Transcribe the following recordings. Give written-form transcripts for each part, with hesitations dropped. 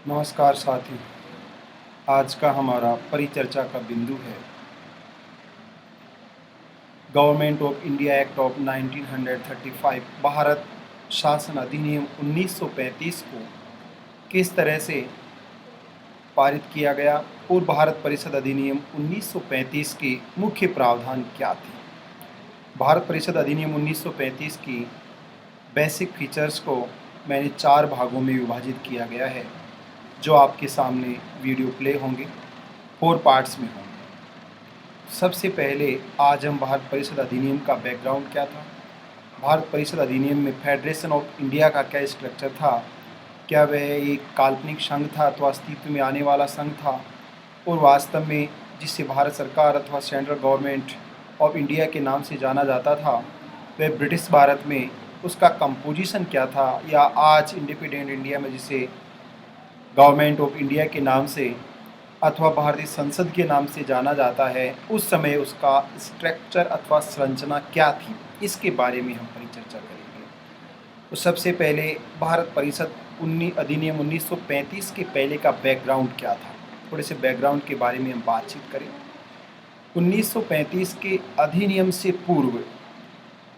नमस्कार साथी। आज का हमारा परिचर्चा का बिंदु है government of India act of 1935 Bharat शासन अधिनियम 1935 को किस तरह से पारित किया गया और भारत परिषद अधिनियम 1935 के मुख्य प्रावधान क्या थे। भारत परिषद अधिनियम 1935 की बेसिक फीचर्स को मैंने 4 भागों में विभाजित किया गया है, जो आपके सामने वीडियो प्ले होंगे, 4 पार्ट्स में होंगे। सबसे पहले आज हम भारत परिषद अधिनियम का बैकग्राउंड क्या था, भारत परिषद अधिनियम में फेडरेशन ऑफ इंडिया का क्या स्ट्रक्चर था, क्या वह एक काल्पनिक संघ था अथवा अस्तित्व में आने वाला संघ था, और वास्तव में जिसे भारत सरकार अथवा सेंट्रल गवर्नमेंट ऑफ इंडिया के नाम से जाना जाता था, वह ब्रिटिश भारत में उसका कंपोजिशन क्या था, या आज इंडिपेंडेंट इंडिया में जिसे गवर्नमेंट ऑफ इंडिया के नाम से अथवा भारतीय संसद के नाम से जाना जाता है, उस समय उसका स्ट्रक्चर अथवा संरचना क्या थी, इसके बारे में हम परिचर्चा करेंगे। तो सबसे पहले भारत परिषद अधिनियम 1935 के पहले का बैकग्राउंड क्या था, थोड़े से बैकग्राउंड के बारे में हम बातचीत करें। 1935 के अधिनियम से पूर्व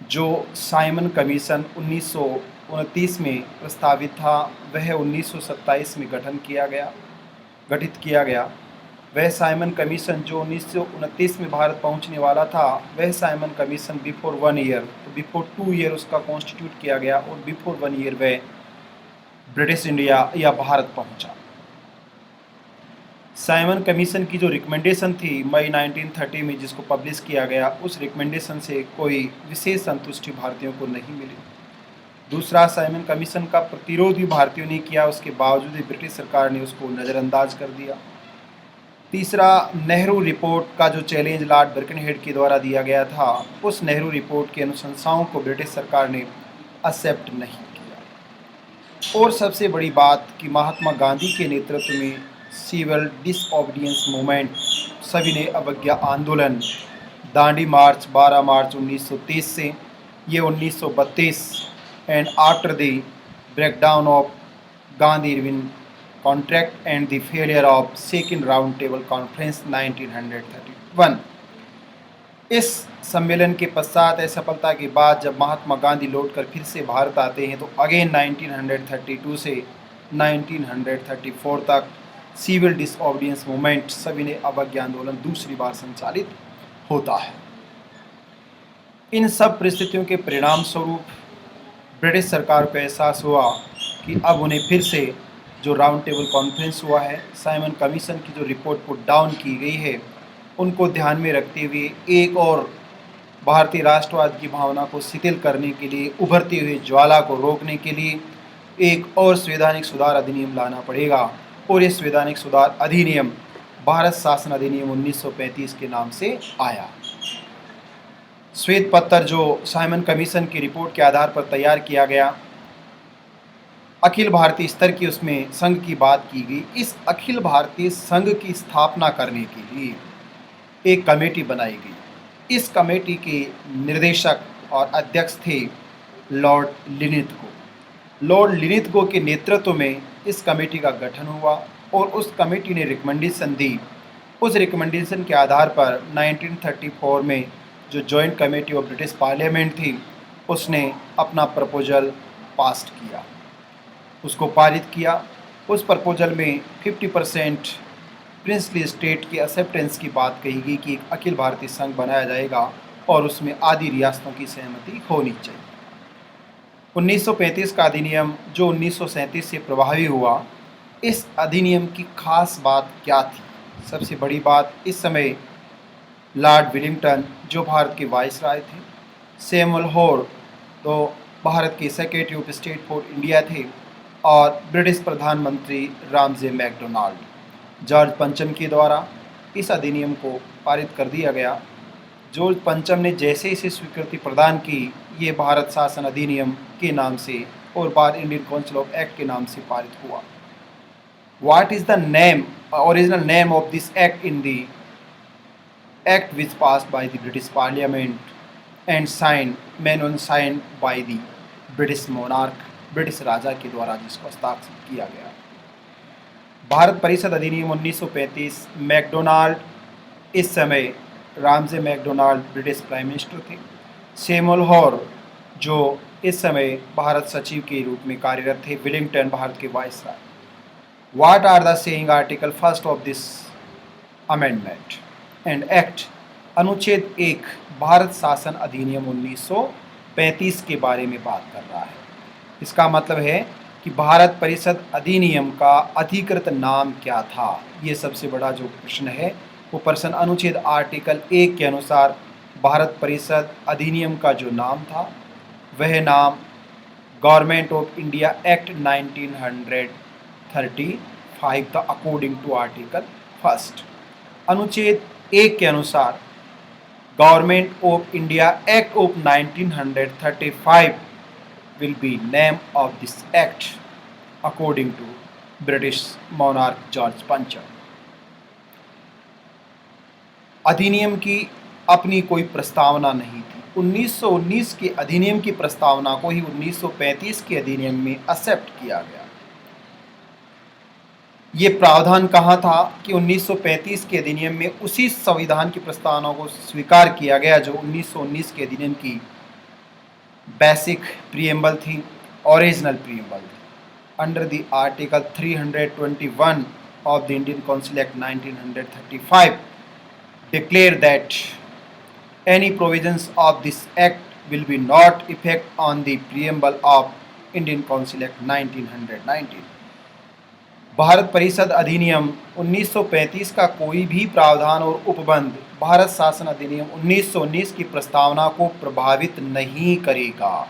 जो साइमन कमीशन 1929 में प्रस्तावित था, वह 1927 में गठित किया गया। वह साइमन कमीशन जो 1929 में भारत पहुंचने वाला था, वह साइमन कमीशन बिफोर 1 ईयर, तो बिफोर 2 ईयर उसका कॉन्स्टिट्यूट किया गया, और बिफोर 1 ईयर वह ब्रिटिश इंडिया या भारत पहुंचा। साइमन कमीशन की जो रिकमेंडेशन थी मई 1930 में जिसको पब्लिश किया गया, उस रिकमेंडेशन से कोई विशेष संतुष्टि भारतीयों को नहीं मिली। दूसरा, साइमन कमीशन का प्रतिरोध भी भारतीयों ने किया, उसके बावजूद भी ब्रिटिश सरकार ने उसको नज़रअंदाज कर दिया। तीसरा, नेहरू रिपोर्ट का जो चैलेंज लॉर्ड बर्कनहेड के द्वारा दिया गया था, उस नेहरू रिपोर्ट की अनुशंसाओं को ब्रिटिश सरकार ने एक्सेप्ट नहीं किया। और सबसे बड़ी बात कि महात्मा गांधी के नेतृत्व में सिविल डिसओबीडियंस मूवमेंट, सविनय अवज्ञा आंदोलन, दांडी मार्च 12 मार्च 1930 से ये 1932, and after the breakdown of Gandhi Irwin contract and the failure of second round table conference 1931। इस सम्मेलन के पश्चात असफलता के बाद जब महात्मा गांधी लौटकर फिर से भारत आते हैं, तो अगेन 1932 से 1934 तक सिविल डिसओबीडियंस मूवमेंट, सविनय अवज्ञा आंदोलन दूसरी बार संचालित होता है। इन सब परिस्थितियों के परिणाम स्वरूप ब्रिटिश सरकार को एहसास हुआ कि अब उन्हें फिर से जो राउंड टेबल कॉन्फ्रेंस हुआ है, साइमन कमीशन की जो रिपोर्ट पुट डाउन की गई है, उनको ध्यान में रखते हुए एक और भारतीय राष्ट्रवाद की भावना को शिथिल करने के लिए, उभरती हुई ज्वाला को रोकने के लिए एक और संवैधानिक सुधार अधिनियम लाना पड़ेगा, और ये संवैधानिक सुधार अधिनियम भारत शासन अधिनियम 1935 के नाम से आया। श्वेत पत्र जो साइमन कमीशन की रिपोर्ट के आधार पर तैयार किया गया, अखिल भारतीय स्तर की उसमें संघ की बात की गई। इस अखिल भारतीय संघ की स्थापना करने के लिए एक कमेटी बनाई गई। इस कमेटी के निर्देशक और अध्यक्ष थे लॉर्ड लिनिथगो। लॉर्ड लिनिथगो के नेतृत्व में इस कमेटी का गठन हुआ, और उस कमेटी ने रिकमेंडेशन दी। उस रिकमेंडेशन के आधार पर 1934 में जो joint committee of British parliament थी, उसने अपना प्रपोजल पास किया, उसको पारित किया। उस प्रपोजल में 50% प्रिंसली स्टेट की एक्सेप्टेंस की बात कही गई कि एक अखिल भारतीय संघ बनाया जाएगा, और उसमें आधी रियासतों की सहमति होनी चाहिए। 1935 का अधिनियम जो 1937 से प्रभावी हुआ, इस अधिनियम की खास बात क्या थी? सबसे बड़ी बात, इस समय लॉर्ड विलिंगटन जो भारत के वाइसराय थे, सैमुअल होर तो भारत के secretary of state for India थे, और ब्रिटिश प्रधानमंत्री रामजे मैकडोनाल्ड, जॉर्ज पंचम के द्वारा इस अधिनियम को पारित कर दिया गया। जॉर्ज पंचम ने जैसे इसे स्वीकृति प्रदान की, ये भारत शासन अधिनियम के नाम से और बाद इंडियन काउंसिल ऑफ एक्ट के नाम से पारित हुआ। What is the name, original name of this act in the act which passed by the British Parliament and signed by the British monarch, British राजा के द्वारा जिसको हस्ताक्षर किया गया। भारत परिषद अधिनियम 1935 मैकडोनाल्ड, इस समय Ramsay McDonald British prime minister थे। सैमुअल हॉर जो इस समय भारत सचिव के रूप में कार्यरत थे। विलिंगटन भारत के viceroy. What are the saying article first of this amendment and act. अनुच्छेद 1 भारत शासन अधिनियम 1935 के बारे में बात कर रहा है। इसका मतलब है कि भारत परिषद अधिनियम का अधिकृत नाम क्या था। ये सबसे बड़ा जो प्रश्न है वो प्रश्न अनुच्छेद आर्टिकल 1 के अनुसार भारत परिषद अधिनियम का जो नाम था वह नाम गवर्नमेंट ऑफ इंडिया एक्ट 1935 था अकॉर्डिंग टू आर्टिकल फर्स्ट। अनुच्छेद 1 के अनुसार government of India act of 1935 will be name of this act according to British monarch George पंचम। अधिनियम की अपनी कोई प्रस्तावना नहीं थी। 1919 के अधिनियम की प्रस्तावना को ही 1935 के अधिनियम में एक्सेप्ट किया गया। ये प्रावधान कहाँ था कि 1935 के अधिनियम में उसी संविधान की प्रस्तावना को स्वीकार किया गया जो 1919 के अधिनियम की बेसिक प्रीएम्बल थी, ओरिजिनल प्रीएम्बल थी। Under the article 321 of the Indian council act 1935 declare that any provisions of this act will be not effect on the preamble of Indian Council Act 1919। Bharat परिषद अधिनियम 1935 का कोई भी प्रावधान और उपबंध भारत शासन अधिनियम 1919 की प्रस्तावना को प्रभावित नहीं करेगा।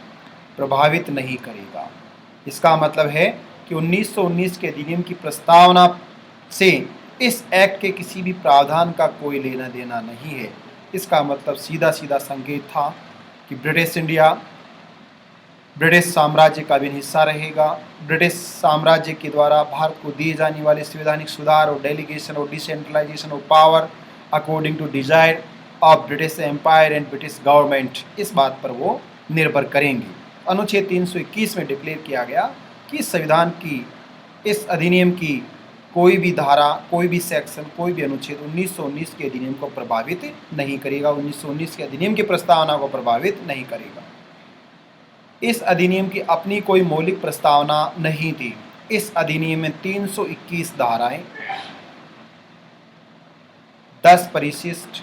इसका मतलब है कि 1919 के अधिनियम की प्रस्तावना से इस एक्ट के किसी भी प्रावधान का कोई लेना देना नहीं है। इसका मतलब सीधा सीधा संकेत था कि ब्रिटिश साम्राज्य का भी हिस्सा रहेगा। ब्रिटिश साम्राज्य के द्वारा भारत को दिए जाने वाले संवैधानिक सुधार और डेलीगेशन और decentralisation of power according to desire of British empire and British government, इस बात पर वो निर्भर करेंगे। अनुच्छेद 321 में डिक्लेयर किया गया कि संविधान की इस अधिनियम की कोई भी धारा, कोई भी सेक्शन, कोई भी अनुच्छेद 1919 के अधिनियम को प्रभावित नहीं करेगा, 1919 के अधिनियम की प्रस्तावना को प्रभावित नहीं करेगा। इस अधिनियम की अपनी कोई मौलिक प्रस्तावना नहीं थी। इस अधिनियम में 321 धाराएं, 10 परिशिष्ट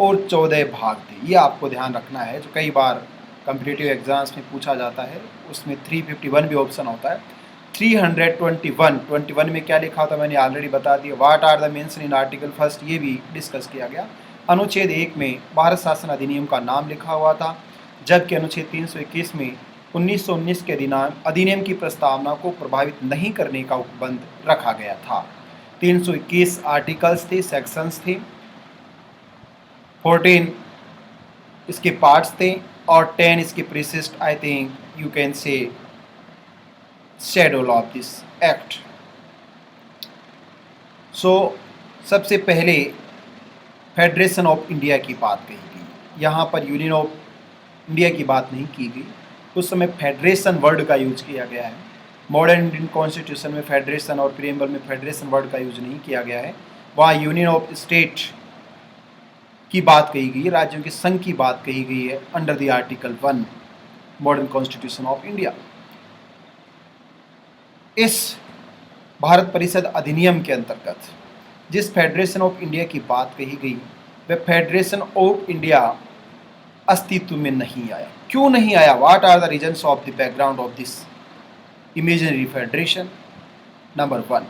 और 14 भाग थे। ये आपको ध्यान रखना है, जो कई बार कॉम्पिटिटिव एग्जाम्स में पूछा जाता है। उसमें 351 भी ऑप्शन होता है। 321 में क्या लिखा था मैंने ऑलरेडी बता दिया। What are the mention in article first, ये भी डिस्कस किया गया। अनुच्छेद 1 में भारत शासन अधिनियम का नाम लिखा हुआ था, जबकि अनुच्छेद 321 में 1919 के अधिनियम की प्रस्तावना को प्रभावित नहीं करने का उपबंध रखा गया था। 321 आर्टिकल्स थे, सेक्शंस थे, 14 इसके पार्ट्स थे और 10 इसके प्रीसिस्ट। I think you can say schedule of this act. So सबसे पहले फेडरेशन ऑफ इंडिया की बात कही गई। यहाँ पर यूनियन ऑफ इंडिया की बात नहीं की गई। उस समय फेडरेशन वर्ड का यूज किया गया है। मॉडर्न इंडियन कॉन्स्टिट्यूशन में फेडरेशन और प्रीएम्बल में फेडरेशन वर्ड का यूज नहीं किया गया है। वहाँ यूनियन ऑफ स्टेट की बात कही गई है, राज्यों के संघ की बात कही गई है under the article 1 modern constitution of India. इस भारत परिषद अधिनियम के अंतर्गत जिस फेडरेशन ऑफ इंडिया की बात कही गई वह फेडरेशन ऑफ इंडिया अस्तित्व में नहीं आया। क्यों नहीं आया? What are the reasons of the background of this imaginary federation? Number 1,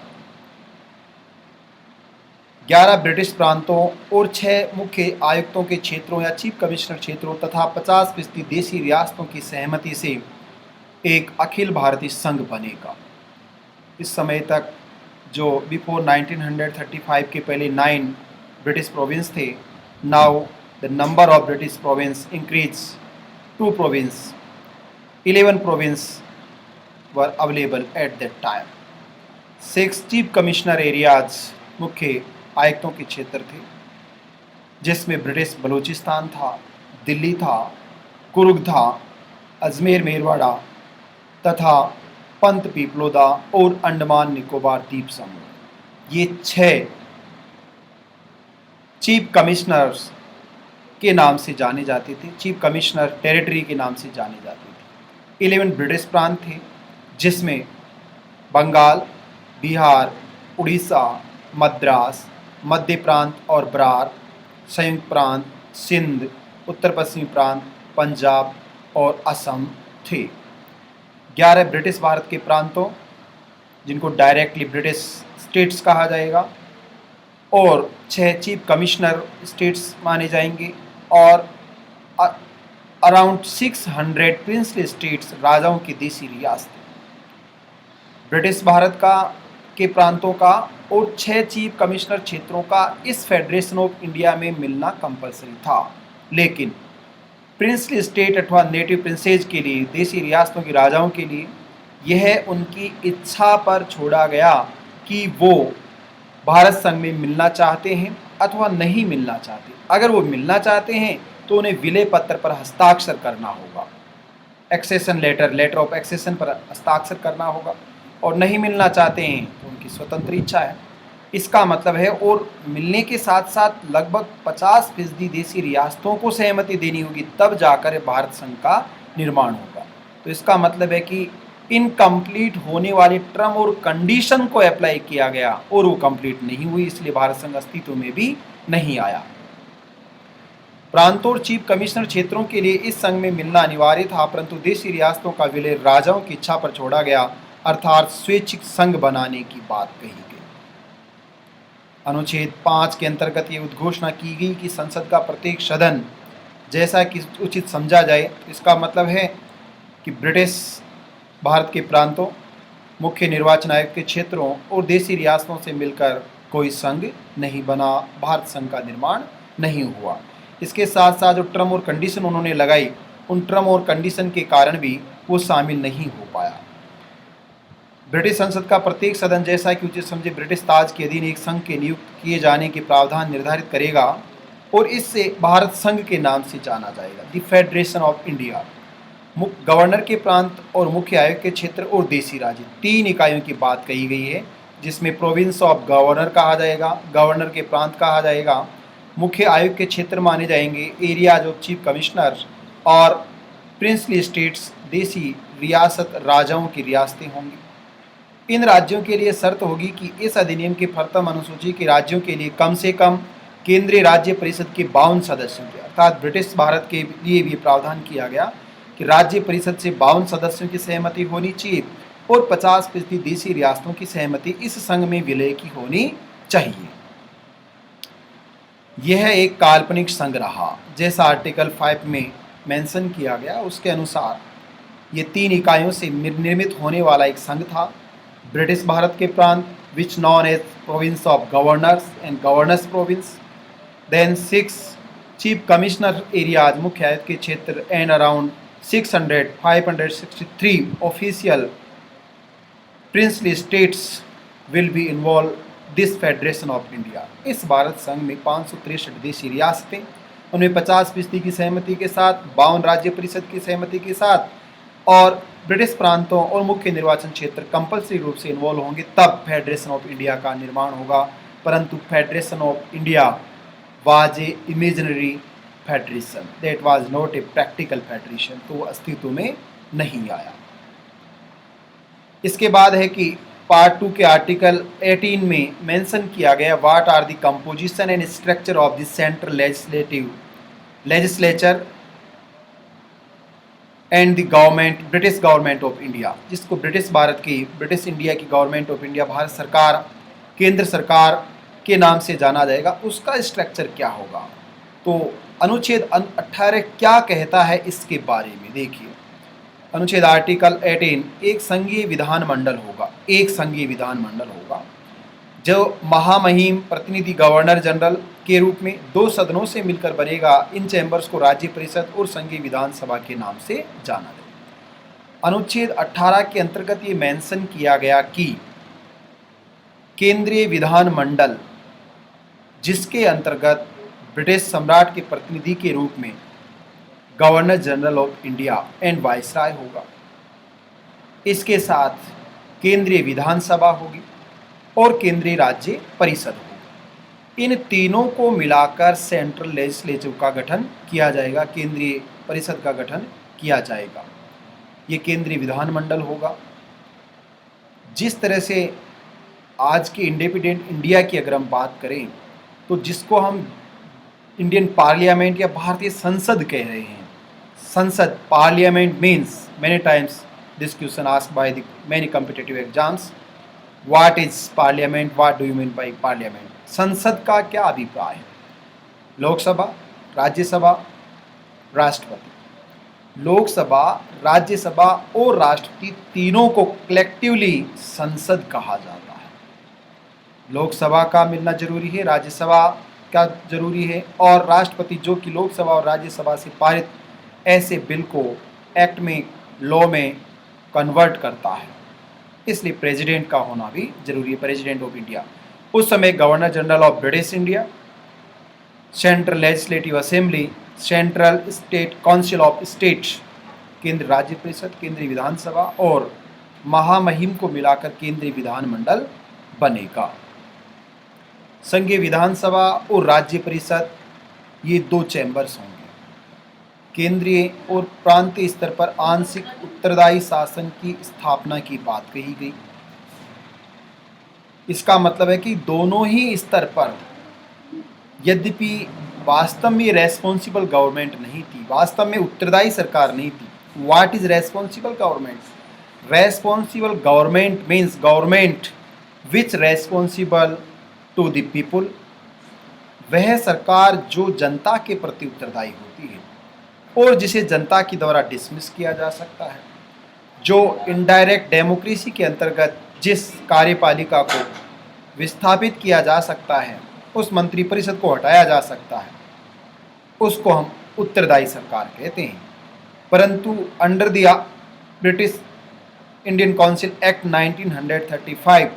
11 British प्रांतों और 6 मुख्य आयुक्तों के क्षेत्रों या चीफ कमिश्नर क्षेत्रों तथा 50% देशी रियासतों की सहमति से एक अखिल भारतीय संघ बनेगा। इस समय तक जो बिफोर 1935 के पहले 9 ब्रिटिश प्रोविंस थे, now the number of British province increase 2 province, 11 province were available at that time. 6 chief commissioner areas मुख्य आयुक्तों के क्षेत्र थे, जिसमें ब्रिटिश बलूचिस्तान था, दिल्ली था, कुर्ग था, अजमेर मेरवाड़ा तथा पंत पीपलोदा और अंडमान निकोबार द्वीप समूह। ये 6 चीफ कमिश्नर्स के नाम से जाने जाते थे, चीफ कमिश्नर टेरिटरी के नाम से जाने जाते थे। 11 ब्रिटिश प्रांत थे, जिसमें बंगाल, बिहार, उड़ीसा, मद्रास, मध्य प्रांत और बरार, संयुक्त प्रांत, सिंध, उत्तर पश्चिमी प्रांत, पंजाब और असम थे। 11 ब्रिटिश भारत के प्रांतों, जिनको डायरेक्टली ब्रिटिश स्टेट्स कहा जाएगा, और 6 चीफ कमिश्नर स्टेट्स माने जाएंगे, और अराउंड 600 प्रिंसली स्टेट्स, राजाओं की देसी रियासतें। ब्रिटिश भारत का के प्रांतों का और 6 चीफ कमिश्नर क्षेत्रों का इस फेडरेशन ऑफ इंडिया में मिलना कंपलसरी था। लेकिन प्रिंसली स्टेट अथवा नेटिव प्रिंसेज के लिए, देसी रियासतों के राजाओं के लिए, यह उनकी इच्छा पर छोड़ा गया कि वो भारत संघ में मिलना चाहते हैं अथवा नहीं मिलना चाहते। अगर वो मिलना चाहते हैं तो उन्हें विलय पत्र पर हस्ताक्षर करना होगा, accession letter, letter of accession पर हस्ताक्षर करना होगा, और नहीं मिलना चाहते हैं तो उनकी स्वतंत्र इच्छा है। इसका मतलब है, और मिलने के साथ साथ लगभग 50% देसी रियासतों को सहमति देनी होगी, तब जाकर भारत संघ का निर्माण होगा। तो इसका मतलब है कि इनकम्प्लीट होने वाले टर्म और कंडीशन को अप्लाई किया गया और वो कंप्लीट नहीं हुई, इसलिए भारत संघ अस्तित्व में भी नहीं आया। प्रांतों और चीफ कमिश्नर क्षेत्रों के लिए इस संघ में मिलना अनिवार्य था, परंतु देशी रियासतों का विलय राजाओं की इच्छा पर छोड़ा गया, अर्थात स्वैच्छिक संघ बनाने की बात कही गई। अनुच्छेद 5 के अंतर्गत ये उद्घोषणा की गई कि संसद का प्रत्येक सदन जैसा कि उचित समझा जाए। इसका मतलब है कि ब्रिटिश भारत के प्रांतों, मुख्य निर्वाचन आयोग के क्षेत्रों और देसी रियासतों से मिलकर कोई संघ नहीं बना, भारत संघ का निर्माण नहीं हुआ। इसके साथ साथ जो टर्म और कंडीशन उन्होंने लगाई, उन टर्म और कंडीशन के कारण भी वो शामिल नहीं हो पाया। ब्रिटिश संसद का प्रत्येक सदन जैसा कि उचित समझे ब्रिटिश ताज के अधीन एक संघ के नियुक्त किए जाने के प्रावधान निर्धारित करेगा और इससे भारत संघ के नाम से जाना जाएगा, the federation of India. Governor के प्रांत और मुख्य आयोग के क्षेत्र और देसी राज्य, 3 इकाइयों की बात कही गई है, जिसमें प्रोविंस ऑफ गवर्नर कहा जाएगा, गवर्नर के प्रांत कहा जाएगा, मुख्य आयोग के क्षेत्र माने जाएंगे एरियाज ऑफ चीफ कमिश्नर, और प्रिंसली स्टेट्स, देसी रियासत, राजाओं की रियासतें होंगी। इन राज्यों के लिए शर्त होगी कि इस अधिनियम के प्रथम अनुसूची के राज्यों के लिए कम से कम केंद्रीय राज्य परिषद के 52 सदस्यों के, अर्थात ब्रिटिश भारत के लिए भी प्रावधान किया गया कि राज्य परिषद से 52 सदस्यों की सहमति होनी चाहिए और 50% देसी रियासतों की सहमति इस संघ में विलय की होनी चाहिए। यह एक काल्पनिक संघ रहा, जैसा आर्टिकल 5 में मेंशन किया गया, उसके अनुसार ये 3 इकाइयों से निर्मित होने वाला एक संघ था। ब्रिटिश भारत के प्रांत, which known as province of governors and governors province, then 6 chief commissioner areas, मुख्य आयुक्त के क्षेत्र, and around 563 official princely states will be involve this federation of India. इस भारत संघ में 563 देशी रियासतें, उनमें 50% की सहमति के साथ, 52 राज्य परिषद की सहमति के साथ, और ब्रिटिश प्रांतों और मुख्य निर्वाचन क्षेत्र कंपल्सरी रूप से इन्वॉल्व होंगे, तब फेडरेशन ऑफ इंडिया का निर्माण होगा। परंतु federation of India was a imaginary federation, that was not a practical federation, तो वो अस्तित्व में नहीं आया। इसके बाद है कि पार्ट 2 के आर्टिकल 18 में मेंशन किया गया what are the composition and structure of the central legislature and the government, British government of India, जिसको ब्रिटिश इंडिया की गवर्नमेंट ऑफ इंडिया, भारत सरकार, केंद्र सरकार के नाम से जाना जाएगा, उसका स्ट्रक्चर क्या होगा। तो अनुच्छेद 18 क्या कहता है इसके बारे में देखिए। अनुच्छेद आर्टिकल 18, एक संघीय विधानमंडल होगा, एक संघीय विधानमंडल होगा जो महामहिम प्रतिनिधि गवर्नर जनरल के रूप में 2 सदनों से मिलकर बनेगा। इन चैम्बर्स को राज्य परिषद और संघीय विधानसभा के नाम से जाना जाए। अनुच्छेद 18 के अंतर्गत ये मेंशन किया गया कि केंद्रीय विधानमंडल, जिसके अंतर्गत ब्रिटिश सम्राट के प्रतिनिधि के रूप में governor general of India and viceroy होगा, इसके साथ केंद्रीय विधानसभा होगी, और केंद्रीय राज्य परिषद होगी। इन तीनों को मिलाकर सेंट्रल लेजिस्लेटिव का गठन किया जाएगा, केंद्रीय परिषद का गठन किया जाएगा। ये केंद्रीय विधानमंडल होगा। जिस तरह से आज के इंडिपेंडेंट इंडिया की अगर हम बात करें तो जिसको हम इंडियन पार्लियामेंट या भारतीय संसद कह रहे हैं, संसद, parliament means many times this question asked by the many competitive exams, what is parliament, what do you mean by parliament. संसद का क्या अभिप्राय है? लोकसभा, राज्यसभा, राष्ट्रपति। लोकसभा, राज्यसभा और राष्ट्रपति तीनों को कलेक्टिवली संसद कहा जाता है। लोकसभा का मिलना जरूरी है, राज्यसभा का जरूरी है, और राष्ट्रपति जो कि लोकसभा और राज्यसभा से पारित ऐसे बिल को एक्ट में, लॉ में कन्वर्ट करता है। इसलिए प्रेसिडेंट का होना भी जरूरी है, प्रेसिडेंट ऑफ इंडिया। उस समय governor general of British India, central legislative assembly, central state council of states, केंद्रीय राज्य परिषद, केंद्रीय विधानसभा और महामहिम को मिलाकर केंद्रीय विधानमंडल बनेगा। संघीय विधानसभा और राज्य परिषद ये दो चैम्बर्स होंगे। केंद्रीय और प्रांतीय स्तर पर आंशिक उत्तरदायी शासन की स्थापना की बात कही गई। इसका मतलब है कि दोनों ही स्तर पर, यद्यपि वास्तव में रेस्पॉन्सिबल गवर्नमेंट नहीं थी, वास्तव में उत्तरदायी सरकार नहीं थी। What is responsible government? Responsible government means government which responsible to the people. वह सरकार जो जनता के प्रति उत्तरदायी होती है और जिसे जनता के द्वारा डिसमिस किया जा सकता है, जो इनडायरेक्ट डेमोक्रेसी के अंतर्गत जिस कार्यपालिका को विस्थापित किया जा सकता है, उस मंत्रिपरिषद को हटाया जा सकता है, उसको हम उत्तरदायी सरकार कहते हैं। परंतु under the British Indian council act 1935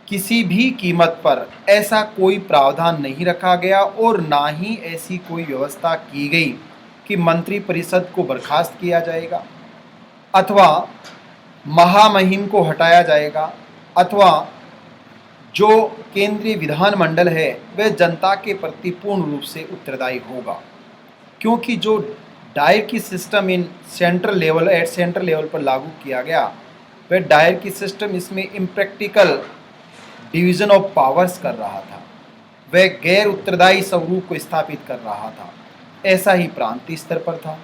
किसी भी कीमत पर ऐसा कोई प्रावधान नहीं रखा गया और ना ही ऐसी कोई व्यवस्था की गई कि मंत्रिपरिषद को बर्खास्त किया जाएगा अथवा महामहिम को हटाया जाएगा अथवा जो केंद्रीय विधानमंडल है वह जनता के प्रति पूर्ण रूप से उत्तरदायी होगा। क्योंकि जो dyarchy system in central level, at central level पर लागू किया गया, वह डायरकी सिस्टम इसमें इम्प्रैक्टिकल डिवीजन ऑफ पावर्स कर रहा था, वह गैर उत्तरदायी स्वरूप को स्थापित कर रहा था। ऐसा ही प्रांतीय स्तर पर था।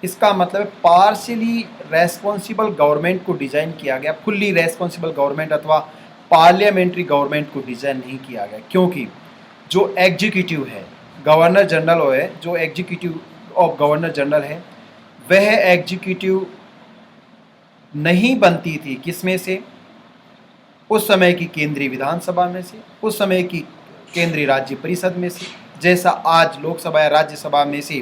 इसका मतलब पार्शियली रेस्पॉन्सिबल गवर्नमेंट को डिजाइन किया गया, फुल्ली रेस्पॉन्सिबल गवर्नमेंट अथवा पार्लियामेंट्री गवर्नमेंट को डिजाइन नहीं किया गया। क्योंकि जो एग्जीक्यूटिव है, गवर्नर जनरल है, जो एग्जीक्यूटिव ऑफ गवर्नर जनरल है, वह एग्जीक्यूटिव नहीं बनती थी किसमें से? उस समय की केंद्रीय विधानसभा में से, उस समय की केंद्रीय राज्य परिषद में से, जैसा आज लोकसभा या राज्यसभा में से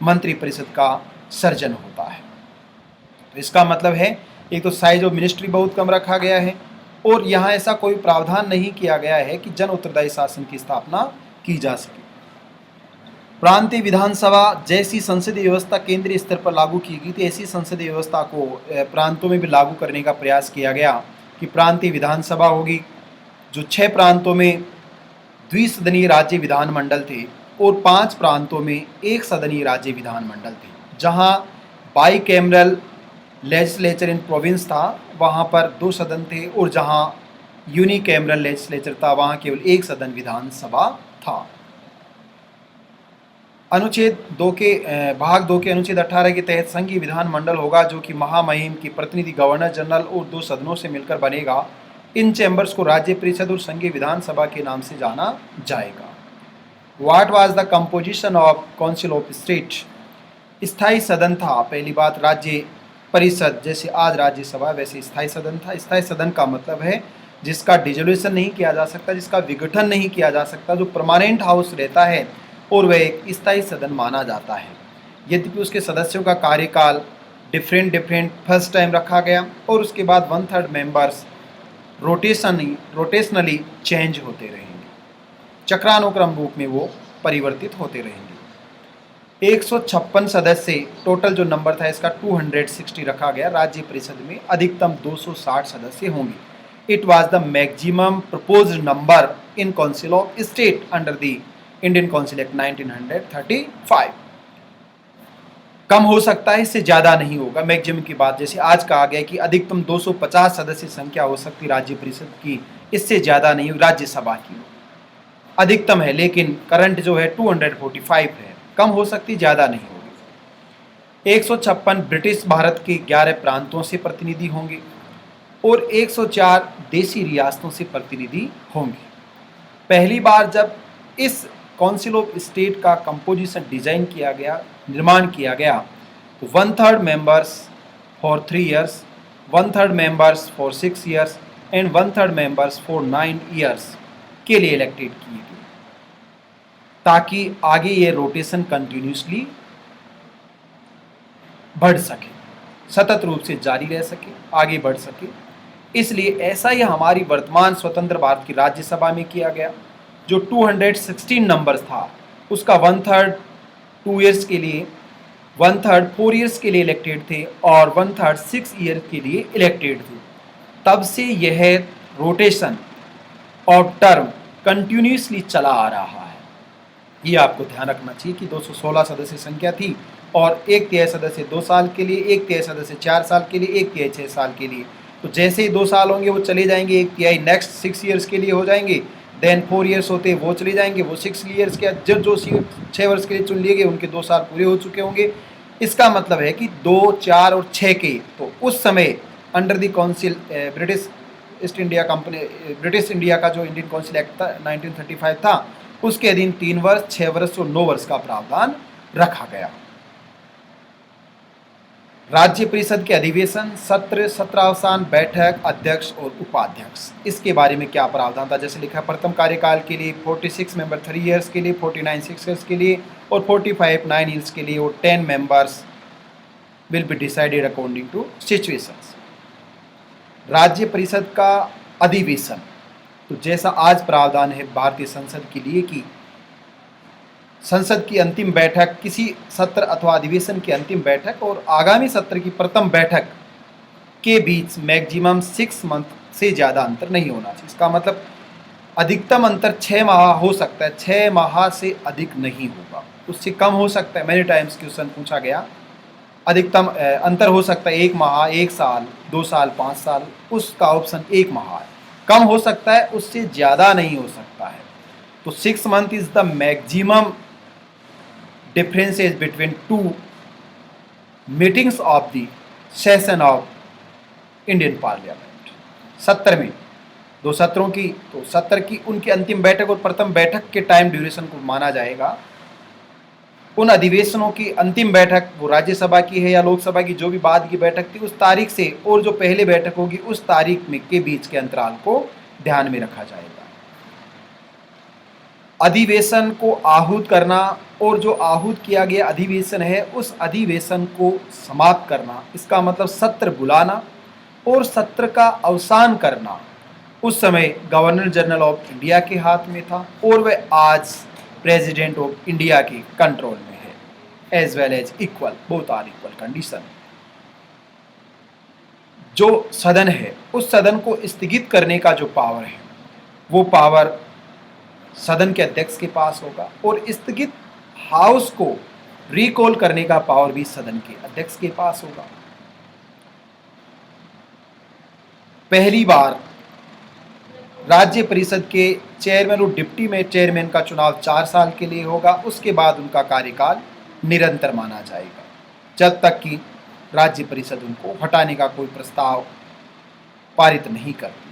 मंत्रिपरिषद का सर्जन होता है। तो इसका मतलब है, एक तो साइज ऑफ मिनिस्ट्री बहुत कम रखा गया है और यहाँ ऐसा कोई प्रावधान नहीं किया गया है कि जन उत्तरदायी शासन की स्थापना की जा सके। प्रांतीय विधानसभा जैसी संसदीय व्यवस्था केंद्रीय स्तर पर लागू की गई थी, ऐसी संसदीय व्यवस्था को प्रांतों में भी लागू करने का प्रयास किया गया कि प्रांतीय विधानसभा होगी, जो 6 प्रांतों में द्विसदनीय राज्य विधानमंडल थे और 5 प्रांतों में एक सदनीय राज्य विधानमंडल थे। जहां by cameral legislature in province था, वहां पर 2 सदन थे, और जहां यूनिकैमरल लेजिस्लेचर था, वहां केवल 1 सदन विधानसभा था। अनुच्छेद 2 के भाग 2 के अनुच्छेद 18 के तहत संघीय विधानमंडल होगा, जो कि महामहिम की प्रतिनिधि गवर्नर जनरल और 2 सदनों से मिलकर बनेगा। इन चैम्बर्स को राज्य परिषद और संघीय विधानसभा के नाम से जाना जाएगा। What was the composition of council of state? स्थायी सदन था। पहली बात, राज्य परिषद जैसे आज राज्यसभा वैसे स्थायी सदन था। स्थायी सदन का मतलब है जिसका डिसोल्यूशन नहीं किया जा सकता, जिसका विघटन नहीं किया जा सकता, जो परमानेंट हाउस रहता है और वह एक स्थायी सदन माना जाता है। यद्यपि उसके सदस्यों का कार्यकाल डिफरेंट फर्स्ट टाइम रखा गया और उसके बाद 1/3 मेंबर्स रोटेशनली चेंज होते रहेंगे, चक्रानुक्रम रूप में वो परिवर्तित होते रहेंगे। 156 सदस्य टोटल जो नंबर था इसका 260 रखा गया। राज्य परिषद में अधिकतम 260 सदस्य होंगे। It was the maximum proposed number in Council of State under the Indian Council Act 1935. कम हो सकता है, इससे ज़्यादा नहीं होगा। मैक्सिमम की बात जैसे आज कहा गया कि अधिकतम 250 सदस्य संख्या हो सकती राज्य परिषद की, इससे ज़्यादा नहीं, राज्यसभा की अधिकतम है, लेकिन करंट जो है 245 है, कम हो सकती, ज़्यादा नहीं होगी। 156 ब्रिटिश भारत के 11 प्रांतों से प्रतिनिधि होंगे और 104 देसी रियासतों से प्रतिनिधि होंगे। पहली बार जब इस काउंसिल ऑफ स्टेट का कंपोजिशन डिजाइन किया गया, निर्माण किया गया, तो 1/3 members for 3 years, 1/3 members for 6 years and 1/3 members for 9 years के लिए इलेक्टेड किए गए, ताकि आगे ये रोटेशन कंटिन्यूसली बढ़ सके, सतत रूप से जारी रह सके, आगे बढ़ सके। इसलिए ऐसा ही हमारी वर्तमान स्वतंत्र भारत की राज्यसभा में किया गया, जो 216 नंबर था, उसका 1/3 2 ईयर्स के लिए, 1/3 4 ईयर्स के लिए इलेक्टेड थे और 1/3 6 ईयर के लिए इलेक्टेड थे। तब से यह रोटेशन और टर्म कंटिन्यूसली चला आ रहा है। ये आपको ध्यान रखना चाहिए कि 216 सदस्य संख्या थी और 1/3 सदस्य 2 साल के लिए, 1/3 सदस्य 4 साल के लिए, 1/3 6 साल के लिए। तो जैसे ही 2 साल होंगे वो चले जाएंगे, 1/3 नेक्स्ट 6 ईयर्स के लिए हो जाएंगे, देन 4 ईयर्स होते वो चले जाएंगे, वो 6 ईयर्स के जो 6 वर्ष के लिए चुन लिए गए उनके 2 साल पूरे हो चुके होंगे। इसका मतलब है कि 2, 4 और 6 के, तो उस समय under the council British east India company, British India का जो इंडियन काउंसिल एक्ट था 1935 था, उसके अधीन 3 वर्ष, 6 वर्ष और 9 वर्ष का प्रावधान रखा गया। राज्य परिषद के अधिवेशन, सत्र, सत्रावसान, बैठक, अध्यक्ष और उपाध्यक्ष, इसके बारे में क्या प्रावधान था? जैसे लिखा है, प्रथम कार्यकाल के लिए 46 मेंबर 3 ईयर्स के लिए, 49 6 ईयर्स के लिए और 45 9 ईयर्स के लिए, और 10 members will be decided according to situations. राज्य परिषद का अधिवेशन, तो जैसा आज प्रावधान है भारतीय संसद के लिए कि संसद की अंतिम बैठक, किसी सत्र अथवा अधिवेशन की अंतिम बैठक और आगामी सत्र की प्रथम बैठक के बीच मैक्सिमम 6 मंथ से ज़्यादा अंतर नहीं होना चाहिए। इसका मतलब अधिकतम अंतर 6 माह हो सकता है, 6 माह से अधिक नहीं होगा, उससे कम हो सकता है। मैनी टाइम्स क्वेश्चन पूछा गया, अधिकतम अंतर हो सकता है 1 माह, 1 साल, 2 साल, 5 साल, उसका ऑप्शन 1 माह है। कम हो सकता है, उससे ज़्यादा नहीं हो सकता है। तो 6 month is the maximum differences between 2 meetings of the session of Indian Parliament। सत्र में 2 सत्रों की, तो सत्र की उनकी अंतिम बैठक और प्रथम बैठक के टाइम ड्यूरेशन को माना जाएगा। उन अधिवेशनों की अंतिम बैठक वो राज्यसभा की है या लोकसभा की, जो भी बाद की बैठक थी, उस तारीख से और जो पहले बैठक होगी उस तारीख में के बीच के अंतराल को ध्यान में रखा जाएगा। अधिवेशन को आहूत करना और जो आहूत किया गया अधिवेशन है उस अधिवेशन को समाप्त करना, इसका मतलब सत्र बुलाना और सत्र का अवसान करना उस समय गवर्नर जनरल ऑफ इंडिया के हाथ में था और वह आज प्रेसिडेंट ऑफ इंडिया के कंट्रोल में है। As well as equal, both are equal condition. जो सदन है उस सदन को स्थगित करने का जो पावर है वो पावर सदन के अध्यक्ष के पास होगा और स्थगित हाउस को रिकॉल करने का पावर भी सदन के अध्यक्ष के पास होगा। पहली बार राज्य परिषद के चेयरमैन और डिप्टी में चेयरमैन का चुनाव 4 साल के लिए होगा, उसके बाद उनका कार्यकाल निरंतर माना जाएगा जब तक कि राज्य परिषद उनको हटाने का कोई प्रस्ताव पारित नहीं करती।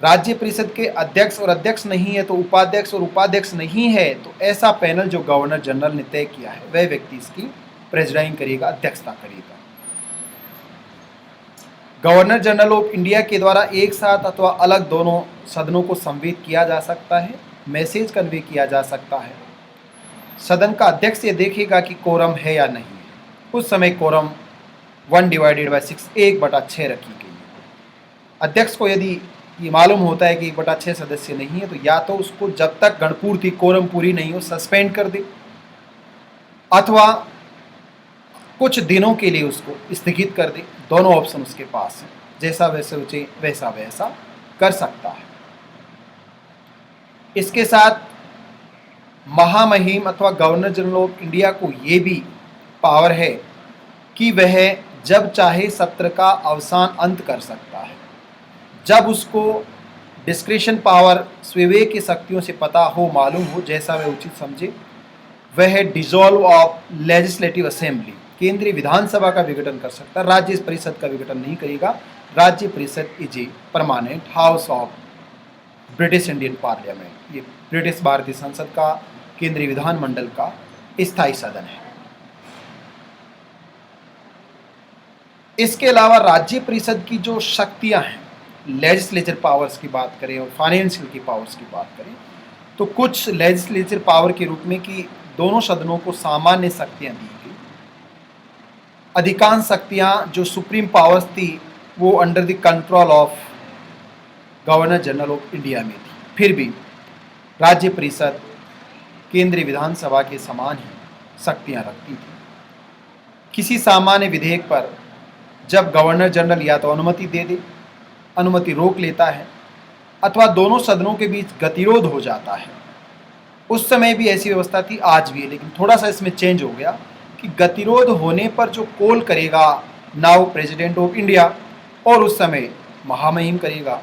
राज्य परिषद के अध्यक्ष और अध्यक्ष नहीं है तो उपाध्यक्ष और उपाध्यक्ष नहीं है तो ऐसा पैनल जो गवर्नर जनरल ने तय किया है वह व्यक्ति इसकी प्रेसिडाइंग करेगा, अध्यक्षता करेगा। गवर्नर जनरल ऑफ इंडिया के द्वारा एक साथ अथवा अलग दोनों सदनों को संवेद किया जा सकता है, मैसेज कन्वे किया जा सकता है। सदन का अध्यक्ष ये देखेगा कि कोरम है या नहीं है। उस समय कोरम 1/6 1/6 रखी गई है। अध्यक्ष को यदि ये मालूम होता है कि 1/6 सदस्य नहीं है तो या तो उसको जब तक गणपूर्ति कोरम पूरी नहीं हो सस्पेंड कर दे अथवा कुछ दिनों के लिए उसको स्थगित कर दे, दोनों ऑप्शन उसके पास हैं। जैसा वैसे उसे वैसा वैसा कर सकता है। इसके साथ महामहिम अथवा गवर्नर जनरल ऑफ इंडिया को ये भी पावर है कि वह जब चाहे सत्र का अवसान अंत कर सकता है। जब उसको डिस्क्रिशन पावर विवेक की शक्तियों से पता हो, मालूम हो, जैसा वह उचित समझे, वह डिसॉल्व ऑफ लेजिस्लेटिव असेंबली, केंद्रीय विधानसभा का विघटन कर सकता है। राज्य परिषद का विघटन नहीं करेगा। राज्य परिषद is a permanent house of British Indian parliament. ये ब्रिटिश भारतीय संसद का, केंद्रीय विधानमंडल का स्थायी सदन है। इसके अलावा राज्य परिषद की जो शक्तियां हैं, लेजिस्लेचर पावर्स की बात करें और फाइनेंशियल की पावर्स की बात करें, तो कुछ लेजिस्लेचर पावर के रूप में कि दोनों सदनों को सामान्य शक्तियां दी गई। अधिकांश शक्तियां जो सुप्रीम पावर्स थी वो under the control of governor general of India में थी। फिर भी राज्य परिषद केंद्रीय विधानसभा के समान ही शक्तियां रखती थी। किसी सामान्य विधेयक पर जब गवर्नर जनरल या तो अनुमति दे दे, अनुमति रोक लेता है, अथवा दोनों सदनों के बीच गतिरोध हो जाता है। उस समय भी ऐसी व्यवस्था थी, आज भी है, लेकिन थोड़ा सा इसमें चेंज हो गया कि गतिरोध होने पर जो कॉल करेगा नाउ प्रेसिडेंट ऑफ इंडिया, और उस समय महामहिम करेगा।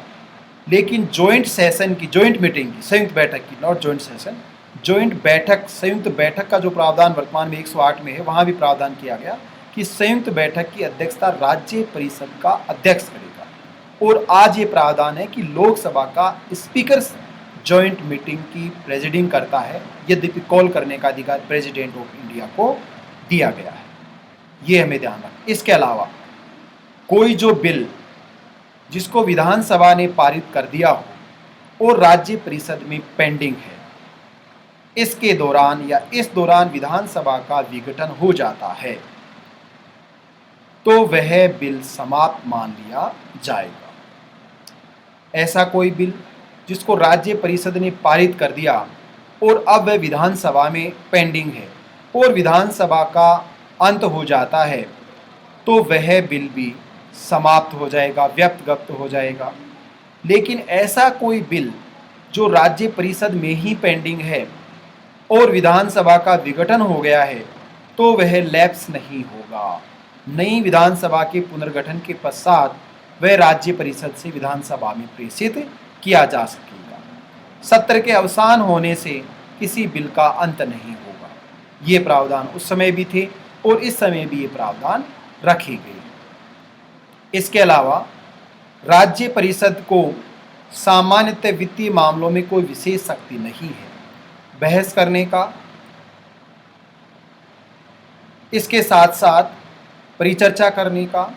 लेकिन जॉइंट सेशन की, जॉइंट मीटिंग की, संयुक्त बैठक की, नॉट जॉइंट सेशन, जॉइंट बैठक, संयुक्त बैठक का जो प्रावधान वर्तमान में 108 में है, वहाँ भी प्रावधान किया गया कि संयुक्त बैठक की अध्यक्षता राज्य परिषद का अध्यक्ष करेगा। और आज ये प्रावधान है कि लोकसभा का स्पीकर जॉइंट मीटिंग की प्रेसिडिंग करता है, यद्यपि कॉल करने का अधिकार प्रेसिडेंट ऑफ इंडिया को दिया गया है। ये हमें ध्यान रखना। इसके अलावा कोई जो बिल जिसको विधानसभा ने पारित कर दिया हो और राज्य परिषद में पेंडिंग है, इसके दौरान या इस दौरान विधानसभा का विघटन हो जाता है, तो वह बिल समाप्त मान लिया जाएगा। ऐसा कोई बिल जिसको राज्य परिषद ने पारित कर दिया और अब वह विधानसभा में पेंडिंग है और विधानसभा का अंत हो जाता है, तो वह बिल भी समाप्त हो जाएगा, व्यक्त हो जाएगा। लेकिन ऐसा कोई बिल जो राज्य परिषद में ही पेंडिंग है और विधानसभा का विघटन हो गया है, तो वह लैप्स नहीं होगा। नई विधानसभा के पुनर्गठन के पश्चात वह राज्य परिषद से विधानसभा में प्रेषित किया जा सकेगा। सत्र के अवसान होने से किसी बिल का अंत नहीं होगा। ये प्रावधान उस समय भी थे और इस समय भी ये प्रावधान रखे गए। इसके अलावा राज्य परिषद को सामान्यतः वित्तीय मामलों में कोई विशेष शक्ति नहीं है बहस करने का। इसके साथ साथ परिचर्चा करने का,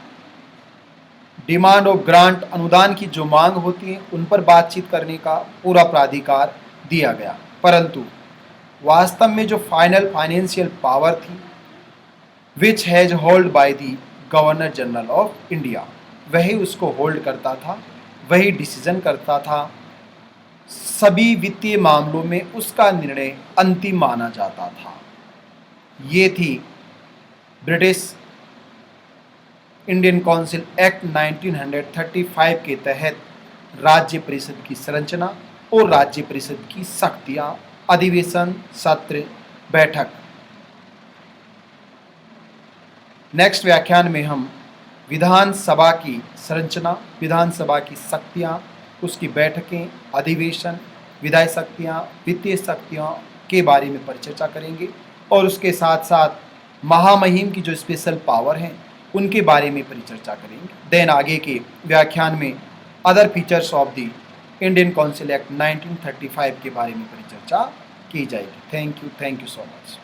डिमांड ऑफ ग्रांट, अनुदान की जो मांग होती है उन पर बातचीत करने का पूरा प्राधिकार दिया गया। परंतु वास्तव में जो फाइनल फाइनेंशियल पावर थी which has hold by the governor general of India, वही उसको होल्ड करता था, वही डिसीजन करता था। सभी वित्तीय मामलों में उसका निर्णय अंतिम माना जाता था। ये थी ब्रिटिश इंडियन काउंसिल एक्ट 1935 के तहत राज्य परिषद की संरचना और राज्य परिषद की शक्तियां, अधिवेशन, सत्र, बैठक। नेक्स्ट व्याख्यान में हम विधानसभा की संरचना, विधानसभा की शक्तियां, उसकी बैठकें, अधिवेशन, विधायी शक्तियां, वित्तीय शक्तियां के बारे में परिचर्चा करेंगे और उसके साथ साथ महामहिम की जो स्पेशल पावर हैं उनके बारे में परिचर्चा करेंगे। देन आगे के व्याख्यान में other features of the Indian council act 1935 के बारे में परिचर्चा की जाएगी। Thank you so much.